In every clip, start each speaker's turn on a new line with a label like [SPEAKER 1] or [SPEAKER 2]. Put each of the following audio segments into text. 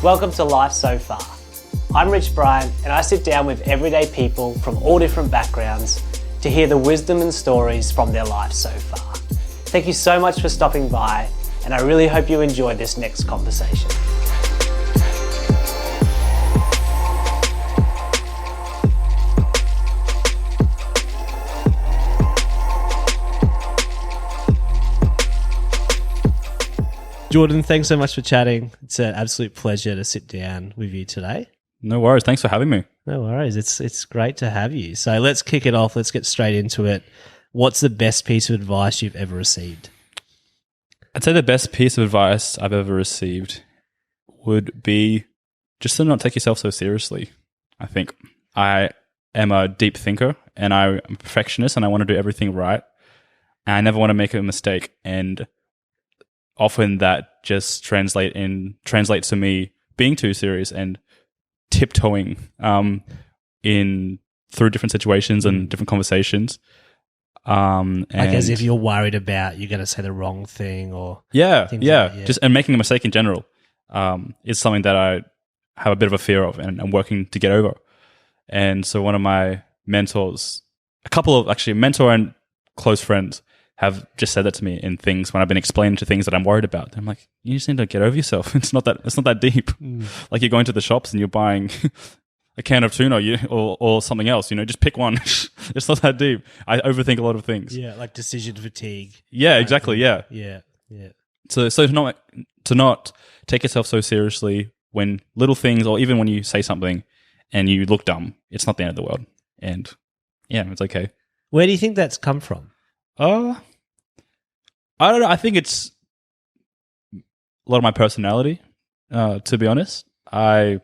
[SPEAKER 1] Welcome to Life So Far. I'm Rich Bryant and I sit down with everyday people from all different backgrounds to hear the wisdom and stories from their life so far. Thank you so much for stopping by and I really hope you enjoy this next conversation. Jordan, thanks so much for chatting. It's an absolute pleasure to sit down with you today.
[SPEAKER 2] No worries. Thanks for having me.
[SPEAKER 1] No worries. It's great to have you. So let's kick it off. Let's get straight into it. What's the best piece of advice you've ever received?
[SPEAKER 2] I'd say the best piece of advice I've ever received would be just to not take yourself so seriously. I think I am a deep thinker and I'm a perfectionist and I want to do everything right. And I never want to make a mistake. And often that just translates to me being too serious and tiptoeing through different situations and different conversations.
[SPEAKER 1] Like as if you're worried about you're going to say the wrong thing or
[SPEAKER 2] just and making a mistake in general is something that I have a bit of a fear of and I'm working to get over. And so one of my mentors, a couple of actually mentor and close friends have just said that to me in things when I've been explaining to things that I'm worried about. I'm like, you just need to get over yourself. It's not that deep. Like you're going to the shops and you're buying a can of tuna or something else, just pick one. It's not that deep. I overthink a lot of things.
[SPEAKER 1] Yeah, like decision fatigue.
[SPEAKER 2] Yeah, exactly. Yeah.
[SPEAKER 1] Yeah.
[SPEAKER 2] So to not take yourself so seriously when little things or even when you say something and you look dumb, it's not the end of the world. And yeah, it's okay.
[SPEAKER 1] Where do you think that's come from?
[SPEAKER 2] I don't know. I think it's a lot of my personality, to be honest. I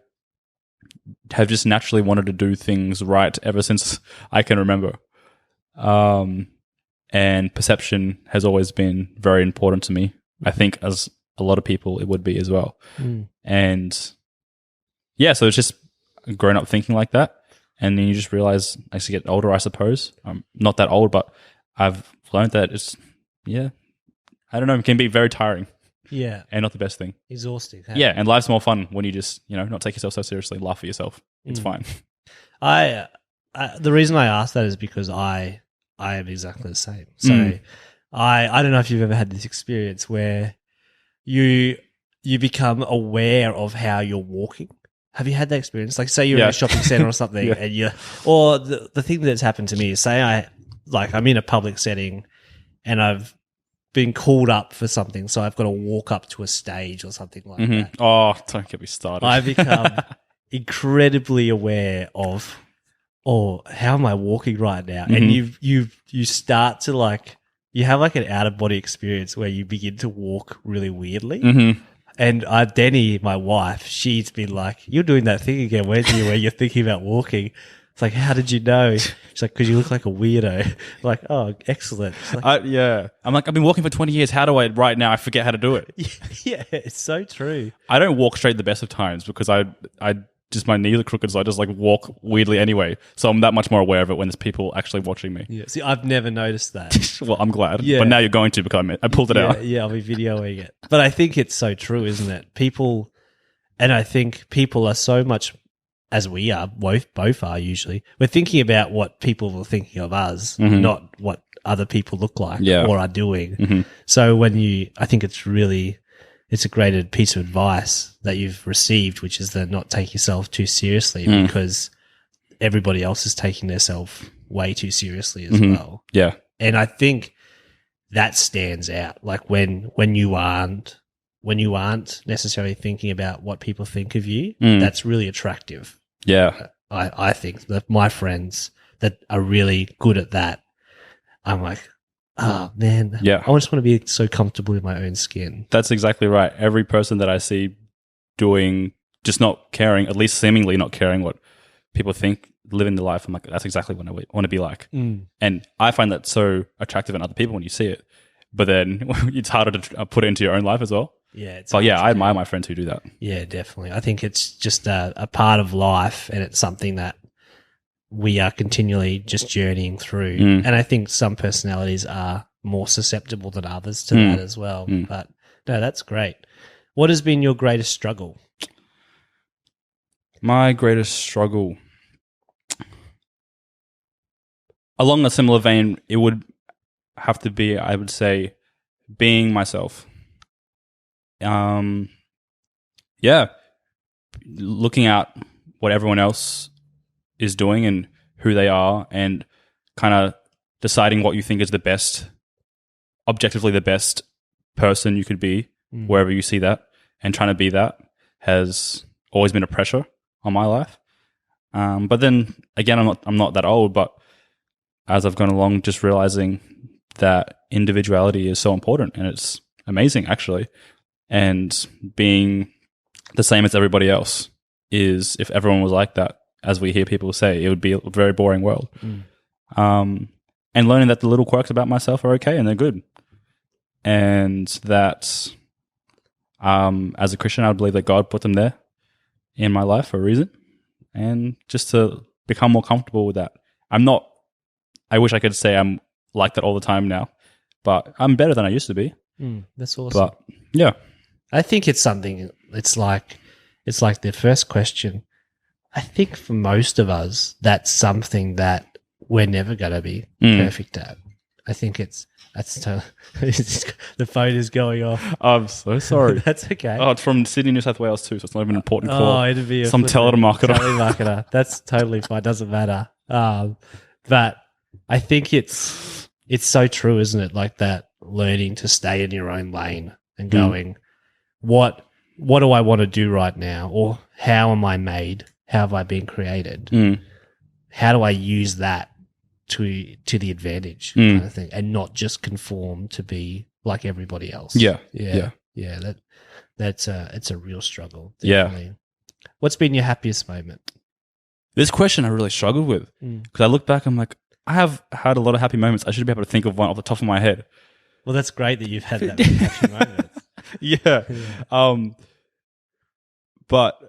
[SPEAKER 2] have just naturally wanted to do things right ever since I can remember. And perception has always been very important to me. I think as a lot of people, it would be as well. And yeah, so it's just grown up thinking like that. And then you just realize as you get older, I suppose. I'm not that old, but I've learned that it's, I don't know, it can be very tiring.
[SPEAKER 1] Yeah.
[SPEAKER 2] And not the best thing.
[SPEAKER 1] Exhausting. Hey?
[SPEAKER 2] Yeah, and life's more fun when you just, not take yourself so seriously, laugh at yourself. It's fine.
[SPEAKER 1] The reason I asked that is because I am exactly the same. So I don't know if you've ever had this experience where you become aware of how you're walking. Have you had that experience? Like say you're in a shopping center or something and or the thing that's happened to me is say I'm in a public setting and I've been called up for something, so I've got to walk up to a stage or something like that.
[SPEAKER 2] Oh, don't get me started.
[SPEAKER 1] I become incredibly aware of, how am I walking right now? And you start to you have like an out of body experience where you begin to walk really weirdly. And Denny, my wife, she's been like, "You're doing that thing again, weren't you? Where you're thinking about walking." It's like, how did you know? She's like, because you look like a weirdo. Like, oh, excellent. Like,
[SPEAKER 2] I'm like, I've been walking for 20 years. How do I, right now, I forget how to do it?
[SPEAKER 1] Yeah, it's so true.
[SPEAKER 2] I don't walk straight the best of times because I just, my knees are crooked, so I just walk weirdly anyway. So I'm that much more aware of it when there's people actually watching me.
[SPEAKER 1] Yeah. See, I've never noticed that.
[SPEAKER 2] Well, I'm glad.
[SPEAKER 1] Yeah.
[SPEAKER 2] But now you're going to because I pulled it out.
[SPEAKER 1] Yeah, I'll be videoing it. But I think it's so true, isn't it? I think people are so much, as we are, both are usually, we're thinking about what people are thinking of us, not what other people look like or are doing. So I think it's a great piece of advice that you've received, which is to not take yourself too seriously because everybody else is taking themselves way too seriously as well.
[SPEAKER 2] Yeah.
[SPEAKER 1] And I think that stands out. Like when you aren't necessarily thinking about what people think of you, that's really attractive.
[SPEAKER 2] Yeah.
[SPEAKER 1] I think that my friends that are really good at that, I'm like, oh man, I just want to be so comfortable in my own skin.
[SPEAKER 2] That's exactly right. Every person that I see doing, just not caring, at least seemingly not caring what people think, living the life, I'm like, that's exactly what I want to be like. And I find that so attractive in other people when you see it. But then it's harder to put it into your own life as well.
[SPEAKER 1] Yeah.
[SPEAKER 2] But yeah, I admire my friends who do that.
[SPEAKER 1] Yeah, definitely. I think it's just a part of life and it's something that we are continually just journeying through. And I think some personalities are more susceptible than others to that as well. But no, that's great. What has been your greatest struggle?
[SPEAKER 2] My greatest struggle, along a similar vein, it would have to be, I would say, being myself. Yeah, looking at what everyone else is doing and who they are, and kind of deciding what you think is the best, objectively the best person you could be, wherever you see that, and trying to be that has always been a pressure on my life. But then again, I'm not that old, but as I've gone along, just realizing that individuality is so important, and it's amazing actually. And being the same as everybody else is, if everyone was like that, as we hear people say, it would be a very boring world. And learning that the little quirks about myself are okay and they're good. And that as a Christian, I believe that God put them there in my life for a reason. And just to become more comfortable with that. I wish I could say I'm like that all the time now, but I'm better than I used to be.
[SPEAKER 1] That's awesome.
[SPEAKER 2] But yeah.
[SPEAKER 1] I think it's something, it's like the first question. I think for most of us, that's something that we're never going to be perfect at. I think the phone is going off.
[SPEAKER 2] I'm so sorry.
[SPEAKER 1] That's okay.
[SPEAKER 2] Oh, it's from Sydney, New South Wales too, so it's not even an important call.
[SPEAKER 1] Oh, it'd be
[SPEAKER 2] some telemarketer.
[SPEAKER 1] That's totally fine. Doesn't matter. But I think it's so true, isn't it? Like that, learning to stay in your own lane and going, what do I want to do right now? Or how am I made? How have I been created? How do I use that to the advantage kind of thing, and not just conform to be like everybody else? Yeah. It's a real struggle. Definitely. Yeah. What's been your happiest moment?
[SPEAKER 2] This question I really struggled with because I look back, I'm like, I have had a lot of happy moments. I should be able to think of one off the top of my head.
[SPEAKER 1] Well, that's great that you've had that many happy moments.
[SPEAKER 2] Yeah. But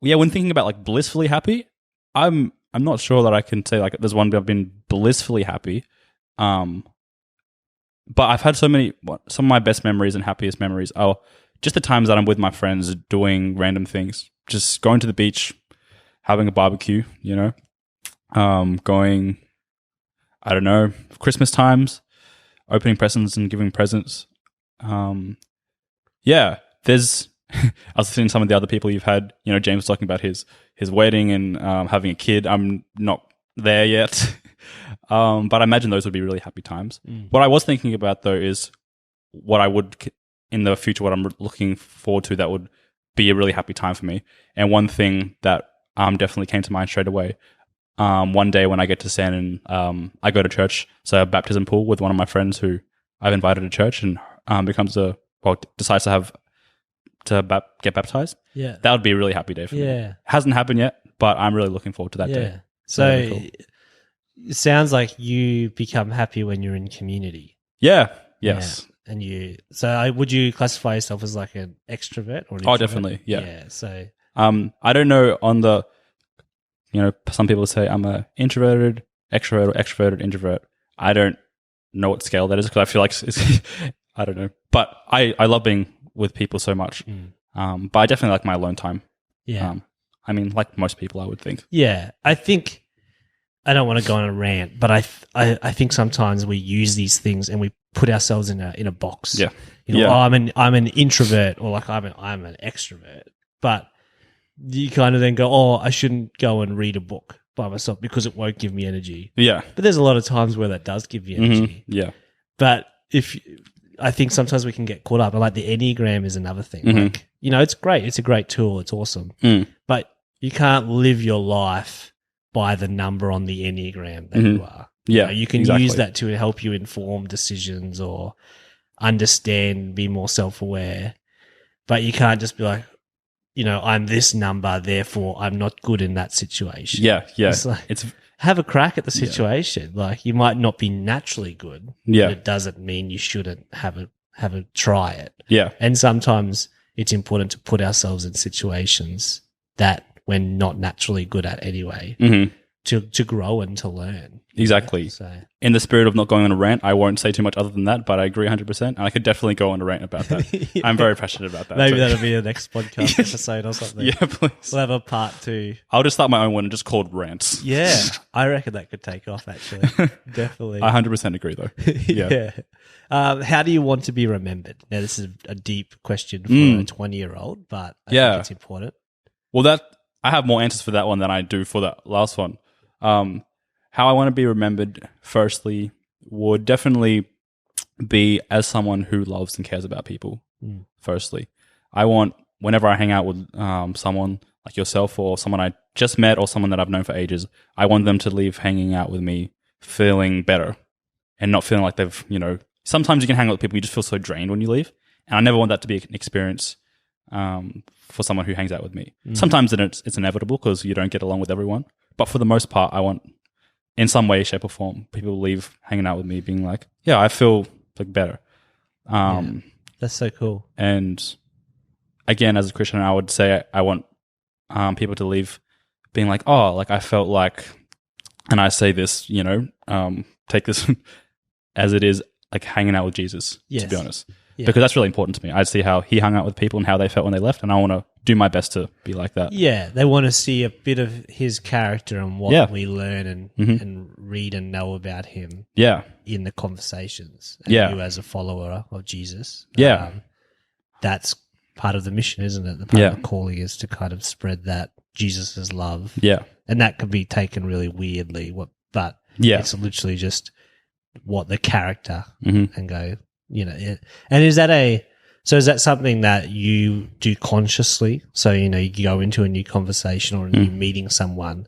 [SPEAKER 2] yeah, when thinking about like blissfully happy, I'm not sure that I can say like there's one that I've been blissfully happy. But I've had some of my best memories and happiest memories are just the times that I'm with my friends doing random things, just going to the beach, having a barbecue, going, I don't know, Christmas times, opening presents and giving presents. Yeah, there's, I was seeing some of the other people you've had, James was talking about his wedding and having a kid. I'm not there yet. But I imagine those would be really happy times. What I was thinking about though is what I would, in the future, what I'm looking forward to that would be a really happy time for me. And one thing that definitely came to mind straight away, one day when I get to San and I go to church, so a baptism pool with one of my friends who I've invited to church and decides to get baptized. Yeah. That would be a really happy day for me. Yeah. Hasn't happened yet, but I'm really looking forward to that day.
[SPEAKER 1] So really cool. It sounds like you become happy when you're in community.
[SPEAKER 2] Yeah. Yes.
[SPEAKER 1] Yeah. And would you classify yourself as like an extrovert or an introvert?
[SPEAKER 2] Definitely. Yeah.
[SPEAKER 1] Yeah. So
[SPEAKER 2] I don't know on the, some people say I'm a introverted, extrovert, or extroverted introvert. I don't know what scale that is because I feel like it's I don't know. But I love being with people so much. But I definitely like my alone time.
[SPEAKER 1] Yeah.
[SPEAKER 2] I mean, like most people, I would think.
[SPEAKER 1] Yeah. I think, I don't want to go on a rant, but I think sometimes we use these things and we put ourselves in a box.
[SPEAKER 2] Yeah.
[SPEAKER 1] I'm an introvert, or like I'm an extrovert. But you kind of then go, oh, I shouldn't go and read a book by myself because it won't give me energy.
[SPEAKER 2] Yeah.
[SPEAKER 1] But there's a lot of times where that does give you energy.
[SPEAKER 2] Yeah.
[SPEAKER 1] But I think sometimes we can get caught up. And like the Enneagram is another thing. Like, it's great. It's a great tool. It's awesome. But you can't live your life by the number on the Enneagram that you are.
[SPEAKER 2] Yeah.
[SPEAKER 1] You can use that to help you inform decisions or understand, be more self-aware. But you can't just be like, I'm this number, therefore I'm not good in that situation.
[SPEAKER 2] Yeah.
[SPEAKER 1] It's like, have a crack at the situation. Yeah. Like, you might not be naturally good.
[SPEAKER 2] Yeah.
[SPEAKER 1] But it doesn't mean you shouldn't have a try it.
[SPEAKER 2] Yeah.
[SPEAKER 1] And sometimes it's important to put ourselves in situations that we're not naturally good at anyway. to grow and to learn.
[SPEAKER 2] Exactly.
[SPEAKER 1] So
[SPEAKER 2] In the spirit of not going on a rant, I won't say too much other than that, but I agree 100%. And I could definitely go on a rant about that.
[SPEAKER 1] Yeah.
[SPEAKER 2] I'm very passionate about that.
[SPEAKER 1] Maybe
[SPEAKER 2] so-
[SPEAKER 1] that'll be the next podcast episode or something.
[SPEAKER 2] Yeah, please.
[SPEAKER 1] We'll have a part 2.
[SPEAKER 2] I'll just start my own one and just call it rants.
[SPEAKER 1] Yeah, I reckon that could take off, actually. Definitely.
[SPEAKER 2] I 100% agree, though. Yeah.
[SPEAKER 1] How do you want to be remembered? Now, this is a deep question for a 20-year-old, but I think it's important.
[SPEAKER 2] Well, I have more answers for that one than I do for that last one. How I want to be remembered, firstly, would definitely be as someone who loves and cares about people. Firstly, I want, whenever I hang out with someone like yourself or someone I just met or someone that I've known for ages, I want them to leave hanging out with me feeling better and not feeling like they've, sometimes you can hang out with people, you just feel so drained when you leave. And I never want that to be an experience for someone who hangs out with me. Sometimes it's inevitable because you don't get along with everyone. But for the most part, I want, in some way, shape, or form, people leave hanging out with me being like, yeah, I feel like better.
[SPEAKER 1] That's so cool.
[SPEAKER 2] And again, as a Christian, I would say I want people to leave being like, oh, like I felt like, and I say this, take this as it is, like hanging out with Jesus, to be honest. Yeah. Because that's really important to me. I see how he hung out with people and how they felt when they left, and I want to do my best to be like that.
[SPEAKER 1] Yeah, they want to see a bit of his character and what we learn and read and know about him in the conversations. And you as a follower of Jesus. That's part of the mission, isn't it? The part of the calling is to kind of spread that Jesus' love. Yeah. And that could be taken really weirdly, but it's literally just what the character and go, and is that something that you do consciously? So, you go into a new conversation or a new meeting someone.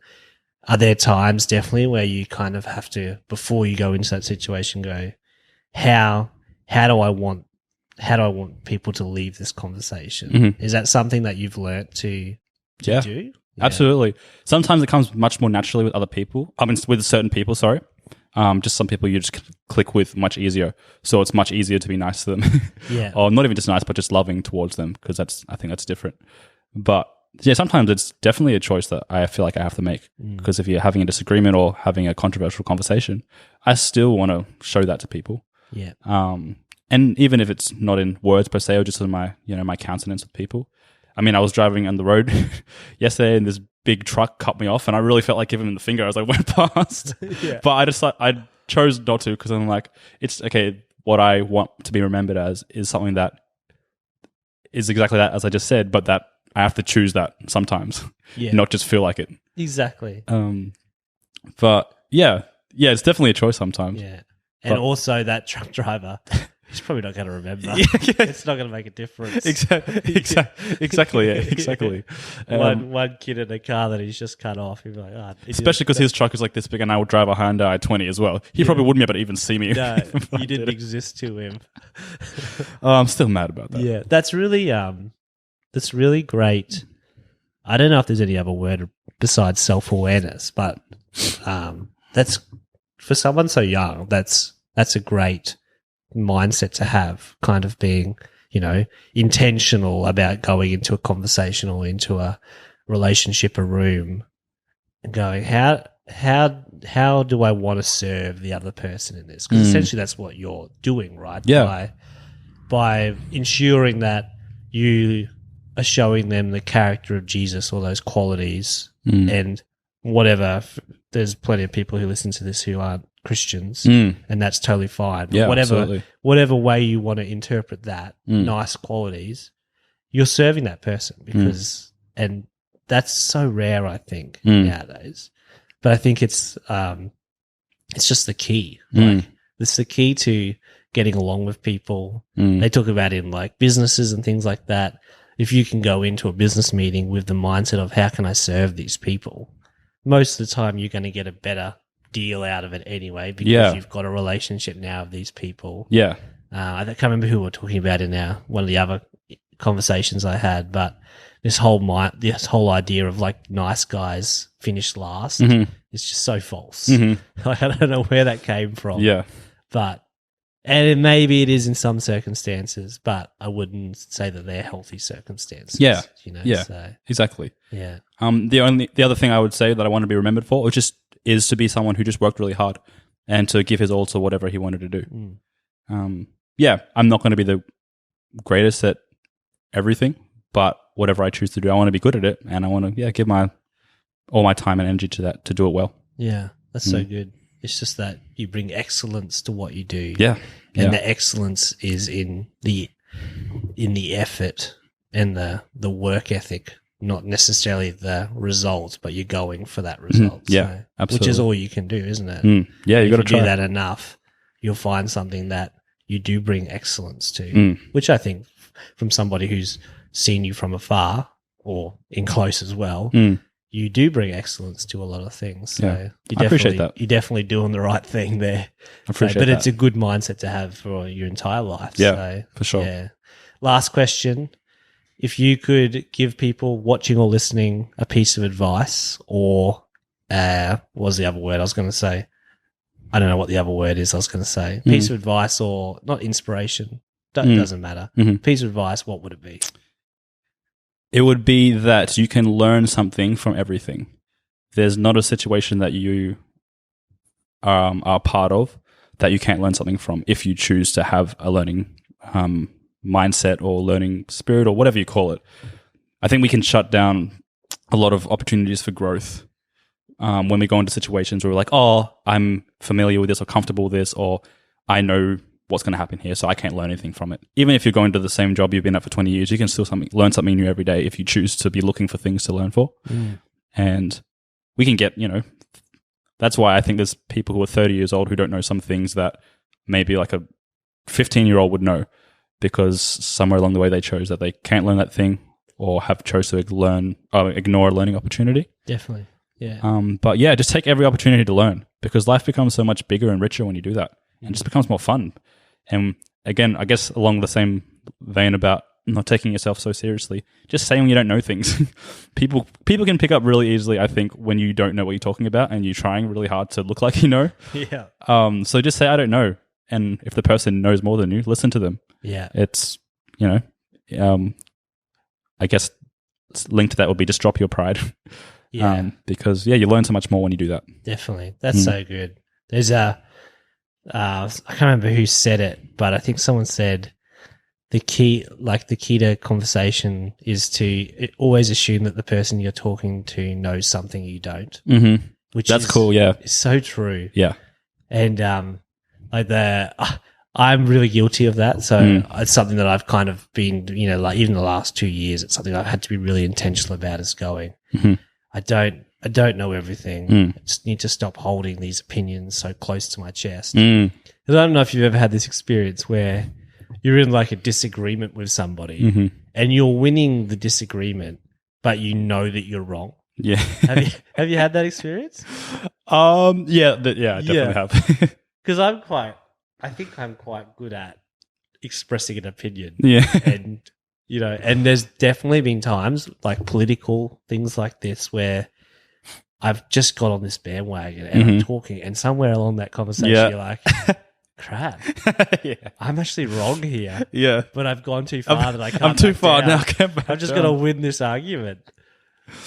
[SPEAKER 1] Are there times definitely where you kind of have to, before you go into that situation, go, how do I want people to leave this conversation? Is that something that you've learnt to do? Yeah.
[SPEAKER 2] Absolutely. Sometimes it comes much more naturally with other people. I mean, with certain people, sorry. Just some people you just click with much easier. So it's much easier to be nice to them. Or not even just nice, but just loving towards them, because I think that's different. But yeah, sometimes it's definitely a choice that I feel like I have to make, because if you're having a disagreement or having a controversial conversation, I still want to show that to people. Yeah. And even if it's not in words per se, or just in my, my countenance with people. I mean, I was driving on the road yesterday and this big truck cut me off and I really felt like giving him the finger as I went past. But I chose not to, because I'm like, it's okay, what I want to be remembered as is something that is exactly that, as I just said, but that I have to choose that sometimes, not just feel like it.
[SPEAKER 1] Exactly.
[SPEAKER 2] But yeah, it's definitely a choice sometimes.
[SPEAKER 1] Yeah. And also that truck driver, he's probably not going to remember. It's not going to make a difference.
[SPEAKER 2] Exactly.
[SPEAKER 1] One kid in a car that he's just cut off. He'd be like,
[SPEAKER 2] especially because his truck is like this big, and I would drive a Hyundai i20 as well. He probably wouldn't be able to even see me.
[SPEAKER 1] No, you didn't exist to him.
[SPEAKER 2] I'm still mad about that.
[SPEAKER 1] Yeah, that's really great. I don't know if there's any other word besides self-awareness, but that's, for someone so young, that's a great mindset to have, kind of being, intentional about going into a conversation or into a relationship, a room, and going, how do I want to serve the other person in this? Because essentially that's what you're doing, right?
[SPEAKER 2] Yeah.
[SPEAKER 1] By ensuring that you are showing them the character of Jesus or those qualities and whatever. There's plenty of people who listen to this who aren't Christians, and that's totally fine.
[SPEAKER 2] Yeah,
[SPEAKER 1] whatever way you want to interpret that, nice qualities, you're serving that person, because and that's so rare, I think, nowadays. But I think it's just the key. Like, it's the key to getting along with people. They talk about in like businesses and things like that. If you can go into a business meeting with the mindset of how can I serve these people, most of the time you're going to get a better deal out of it anyway, because you've got a relationship now with these people. Yeah. I can't remember who we were talking about in one of the other conversations I had, but this whole idea of like nice guys finish last is just so false. Like, I don't know where that came from. Yeah. And maybe it is in some circumstances, but I wouldn't say that they're healthy circumstances.
[SPEAKER 2] Yeah.
[SPEAKER 1] So,
[SPEAKER 2] exactly.
[SPEAKER 1] Yeah.
[SPEAKER 2] The other thing I would say that I want to be remembered for, or just is to be someone who just worked really hard and to give his all to whatever he wanted to do. Yeah, I'm not going to be the greatest at everything, but whatever I choose to do, I want to be good at it, and I want to give all my time and energy to that to do it well.
[SPEAKER 1] Yeah, that's so good. It's just that you bring excellence to what you do.
[SPEAKER 2] Yeah,
[SPEAKER 1] and the excellence is in the effort and the work ethic, not necessarily the result, but you're going for that result.
[SPEAKER 2] Yeah, absolutely.
[SPEAKER 1] Which is all you can do, isn't it?
[SPEAKER 2] Yeah, you got to
[SPEAKER 1] try.
[SPEAKER 2] do
[SPEAKER 1] that enough, you'll find something that you do bring excellence to, which I think from somebody who's seen you from afar or in close as well, you do bring excellence to a lot of things. So
[SPEAKER 2] I appreciate that.
[SPEAKER 1] You're definitely doing the right thing there.
[SPEAKER 2] I appreciate
[SPEAKER 1] but
[SPEAKER 2] that.
[SPEAKER 1] it's a good mindset to have for your entire life.
[SPEAKER 2] Yeah,
[SPEAKER 1] so,
[SPEAKER 2] for sure.
[SPEAKER 1] Yeah. Last question. If you could give people watching or listening a piece of advice, or what was the other word I was going to say? I don't know what the other word is I was going to say. Piece of advice, or not inspiration. Doesn't matter. Piece of advice, what would it be?
[SPEAKER 2] It would be that you can learn something from everything. There's not a situation that you are part of that you can't learn something from if you choose to have a learning mindset or learning spirit or whatever you call it. I think we can shut down a lot of opportunities for growth when we go into situations where we're like, oh, I'm familiar with this or comfortable with this, or I know what's going to happen here, so I can't learn anything from it. Even if you're going to the same job you've been at for 20 years, you can still learn something new every day if you choose to be looking for things to learn for. And we can get, that's why I think there's people who are 30 years old who don't know some things that maybe like a 15-year-old would know, because somewhere along the way they chose that they can't learn that thing or have chose to ignore a learning opportunity.
[SPEAKER 1] Definitely. Yeah.
[SPEAKER 2] But yeah, just take every opportunity to learn, because life becomes so much bigger and richer when you do that, and it just becomes more fun. And again, I guess along the same vein about not taking yourself so seriously, just saying when you don't know things. People can pick up really easily, I think, when you don't know what you're talking about and you're trying really hard to look like you know.
[SPEAKER 1] Yeah.
[SPEAKER 2] So just say, I don't know. And if the person knows more than you, listen to them.
[SPEAKER 1] Yeah.
[SPEAKER 2] It's, I guess linked to that would be just drop your pride.
[SPEAKER 1] Yeah.
[SPEAKER 2] Because you learn so much more when you do that.
[SPEAKER 1] Definitely. That's so good. There's I can't remember who said it, but I think someone said the key to conversation is to always assume that the person you're talking to knows something you don't.
[SPEAKER 2] Mm-hmm.
[SPEAKER 1] That's
[SPEAKER 2] cool. Yeah.
[SPEAKER 1] It's so true.
[SPEAKER 2] Yeah.
[SPEAKER 1] And I'm really guilty of that. So it's something that I've kind of been, like even the last 2 years, it's something I've had to be really intentional about is going, I don't know everything. I just need to stop holding these opinions so close to my chest. 'Cause I don't know if you've ever had this experience where you're in like a disagreement with somebody and you're winning the disagreement, but you know that you're wrong.
[SPEAKER 2] Yeah.
[SPEAKER 1] Have you had that experience?
[SPEAKER 2] I definitely have.
[SPEAKER 1] Because I think I'm quite good at expressing an opinion.
[SPEAKER 2] Yeah.
[SPEAKER 1] And, and there's definitely been times like political things like this where I've just got on this bandwagon and I'm talking, and somewhere along that conversation you're like, crap, I'm actually wrong here.
[SPEAKER 2] Yeah.
[SPEAKER 1] But I've gone too far that I can't.
[SPEAKER 2] I'm too
[SPEAKER 1] back
[SPEAKER 2] far
[SPEAKER 1] down.
[SPEAKER 2] now. I can't back
[SPEAKER 1] I'm just
[SPEAKER 2] down.
[SPEAKER 1] going to win this argument,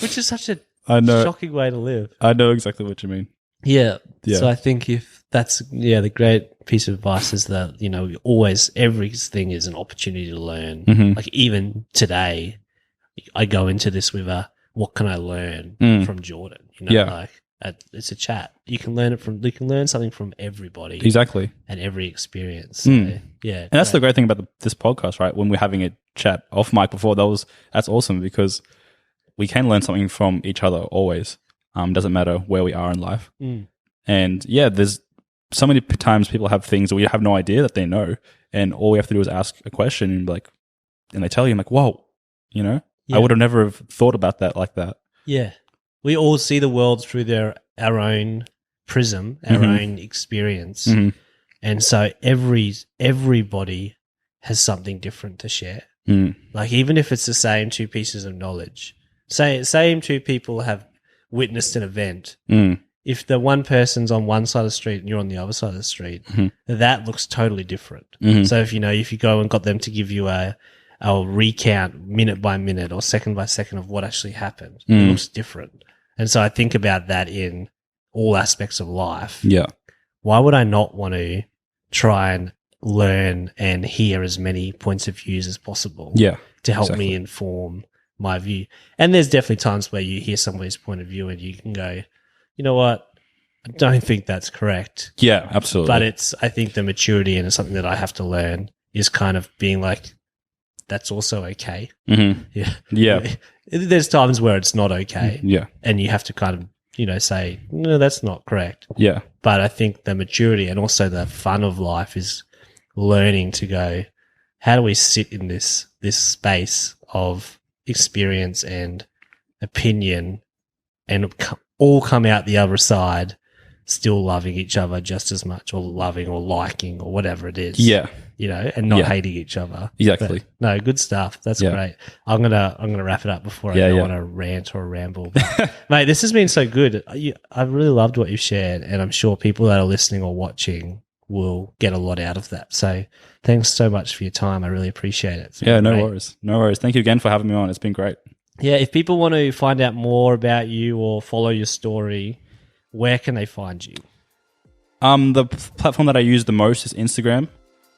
[SPEAKER 1] which is such a shocking way to live.
[SPEAKER 2] I know exactly what you mean.
[SPEAKER 1] Yeah.
[SPEAKER 2] Yeah.
[SPEAKER 1] So I think if that's, the great piece of advice is that, always everything is an opportunity to learn. Like even today, I go into this with what can I learn from Jordan? It's a chat. You can learn something from everybody.
[SPEAKER 2] Exactly.
[SPEAKER 1] And every experience. So, yeah.
[SPEAKER 2] And that's the great thing about this podcast, right? When we're having a chat off mic before, that's awesome, because we can learn something from each other always. Doesn't matter where we are in life. And there's so many times people have things that we have no idea that they know, and all we have to do is ask a question and they tell you, I'm like, whoa, I would have never have thought about that like that.
[SPEAKER 1] Yeah. We all see the world through our own prism, our own experience. And so everybody has something different to share. Like even if it's the same two pieces of knowledge, same two people have witnessed an event. If the one person's on one side of the street and you're on the other side of the street, that looks totally different. So if you go and got them to give you a recount minute by minute or second by second of what actually happened, it looks different. And so I think about that in all aspects of life,
[SPEAKER 2] Yeah.
[SPEAKER 1] why would I not want to try and learn and hear as many points of views as possible
[SPEAKER 2] Yeah.
[SPEAKER 1] to help
[SPEAKER 2] exactly.
[SPEAKER 1] me inform my view? And there's definitely times where you hear somebody's point of view and you can go, you know what, I don't think that's correct.
[SPEAKER 2] Yeah, absolutely.
[SPEAKER 1] But I think the maturity, and it's something that I have to learn, is kind of being like, that's also okay.
[SPEAKER 2] Mm-hmm.
[SPEAKER 1] Yeah.
[SPEAKER 2] Yeah.
[SPEAKER 1] There's times where it's not okay.
[SPEAKER 2] Yeah.
[SPEAKER 1] And you have to kind of, say, no, that's not correct.
[SPEAKER 2] Yeah.
[SPEAKER 1] But I think the maturity and also the fun of life is learning to go, how do we sit in this space of experience and opinion and all come out the other side still loving each other just as much, or loving or liking or whatever it is.
[SPEAKER 2] Yeah.
[SPEAKER 1] And not
[SPEAKER 2] Yeah.
[SPEAKER 1] hating each other.
[SPEAKER 2] Exactly.
[SPEAKER 1] But no, good stuff. That's
[SPEAKER 2] Yeah.
[SPEAKER 1] great. I'm gonna wrap it up before I
[SPEAKER 2] Yeah,
[SPEAKER 1] go
[SPEAKER 2] yeah.
[SPEAKER 1] on a rant or a ramble. But, mate, this has been so good. I've really loved what you've shared, and I'm sure people that are listening or watching will get a lot out of that. So thanks so much for your time. I really appreciate it. It's been
[SPEAKER 2] No
[SPEAKER 1] great.
[SPEAKER 2] worries. No worries. Thank you again for having me on. It's been great.
[SPEAKER 1] Yeah, if people want to find out more about you or follow your story, where can they find you?
[SPEAKER 2] The platform that I use the most is Instagram,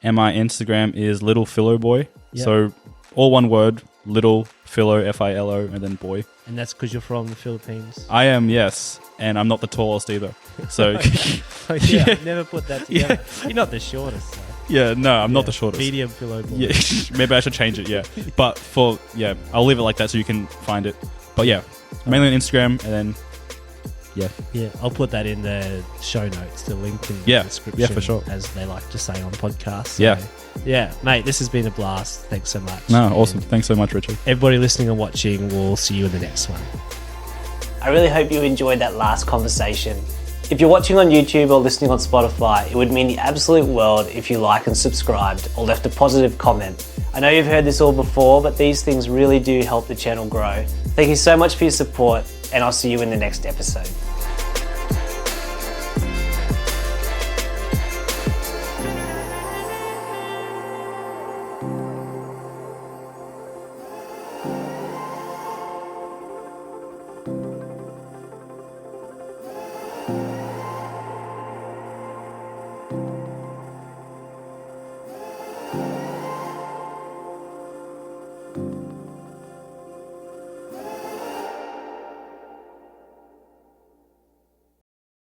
[SPEAKER 2] and my Instagram is Little Philo Boy.
[SPEAKER 1] Yep.
[SPEAKER 2] So all one word, Little Philo, Filo, and then boy.
[SPEAKER 1] And that's because you're from the Philippines.
[SPEAKER 2] I am, yes, and I'm not the tallest either. So
[SPEAKER 1] Oh, yeah, I've never put that together. You're not the shortest. So.
[SPEAKER 2] yeah, no, I'm not the shortest.
[SPEAKER 1] Medium pillow boy.
[SPEAKER 2] Yeah, maybe I should change it. Yeah, but I'll leave it like that so you can find it. But yeah, mainly on Instagram, and then
[SPEAKER 1] Yeah, I'll put that in the show notes, the link in
[SPEAKER 2] Yeah,
[SPEAKER 1] the description,
[SPEAKER 2] yeah, for sure.
[SPEAKER 1] as they like to say on podcasts. So,
[SPEAKER 2] Yeah.
[SPEAKER 1] yeah, mate, this has been a blast. Thanks so much.
[SPEAKER 2] no,
[SPEAKER 1] And
[SPEAKER 2] awesome. Thanks so much, Richard.
[SPEAKER 1] everybody listening and watching, we'll see you in the next one.
[SPEAKER 3] I really hope you enjoyed that last conversation. If you're watching on YouTube or listening on Spotify, it would mean the absolute world if you like and subscribed or left a positive comment. I know you've heard this all before, but these things really do help the channel grow. Thank you so much for your support, and I'll see you in the next episode.